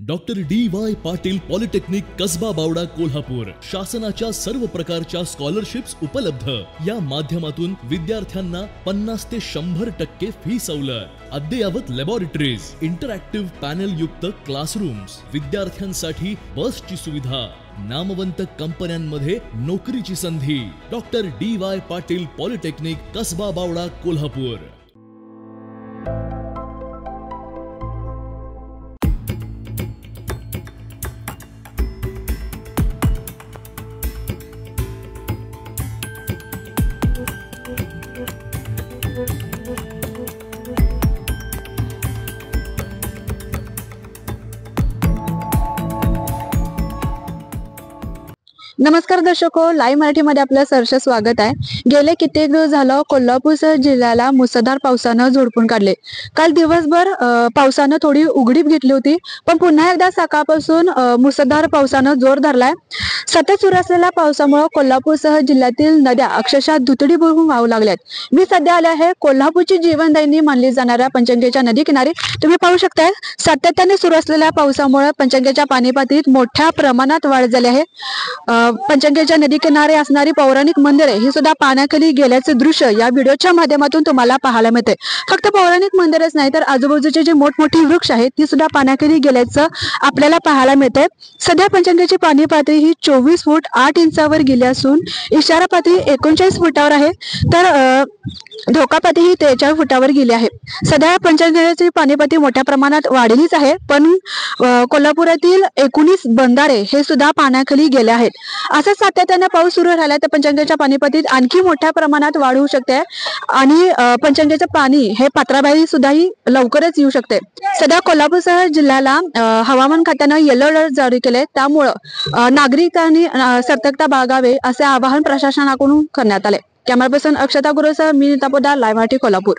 Doctor D Y. Patil polytechnic Kasba Bawada Kolhapur शासनाच्या सर्व प्रकारच्या स्कॉलरशिप्स उपलब्ध। या माध्यमातून विद्यार्थ्यांना 50 ते 100% फी सवलत, अद्ययावत लॅबोरेटरीज, इंटरॅक्टिव्ह पॅनल युक्त क्लासरूम्स, विद्यार्थ्यांसाठी बसची सुविधा, नामवंत कंपन्यांमध्ये नोकरीची संधी। Doctor D Y. Patil polytechnic Kasba Bawada Kolhapur. नमस्कार दर्शको, लाईव्ह मराठीमध्ये आपलं सहर्ष स्वागत आहे। गेले कित्येक दिवस झालं कोल्हापूर जिल्ह्याला मुसळधार पावसानं झोडपून काढले। काल दिवसभर पावसानं थोडी उघडीप घेतली होती, पण पुन्हा एकदा सकाळपासून मुसळधार पावसानं जोर धरलाय। सतत सुरू असलेल्या पावसामुळे कोल्हापूरसह जिल्ह्यातील नद्या अक्षरशः दुथडी भरून वाहू लागल्यात। मी सध्या आले आहे कोल्हापूरची जीवनदायिनी मानली जाणाऱ्या पंचगंगेच्या नदी किनारी। तुम्ही पाहू शकता सातत्याने सुरू असलेल्या पावसामुळे पंचगंगेच्या पाणी पातळीत मोठ्या प्रमाणात वाढ झाली आहे। पंचगंगेच्या नदी किनारे असणारी पौराणिक मंदिरे ही सुद्धा पाण्याखाली गेल्याचे दृश्य या व्हिडिओच्या माध्यमातून तुम्हाला पाहायला मिळते। फक्त पौराणिक मंदिरच नाही तर आजूबाजूचे जे मोठमोठी वृक्ष आहेत ती सुद्धा पाण्याखाली गेल्याचं आपल्याला पाहायला मिळते। सध्या पंचगंगेची पाणी पातळी ही 24 फूट 8 इंचावर गेली असून इशारा पातळी 39 फुटावर आहे, तर धोका पातळी ही 43 फुटावर गेली आहे। सध्या पंचगंगेची पाणी पातळी मोठ्या प्रमाणात वाढलीच आहे, पण कोल्हापुरातील 19 बंधारे हे सुद्धा पाण्याखाली गेले आहेत। असं सातत्याने पाऊस सुरू राहिला तर पंचगंगेच्या पाणी पातळीत आणखी मोठ्या प्रमाणात वाढ होऊ शकते आणि पंचगंगेचे पाणी हे पात्राबाहेर सुद्धा लवकरच येऊ शकते। सध्या कोल्हापूरसह जिल्ह्याला हवामान खात्यानं येलो अलर्ट जारी केले, त्यामुळे नागरिकांनी सतर्कता बाळगावे असे आवाहन प्रशासनाकडून करण्यात आले। कॅमेरा पर्सन अक्षता गुरुसह मी नीता पोदार, लाईव्ह मराठी कोल्हापूर।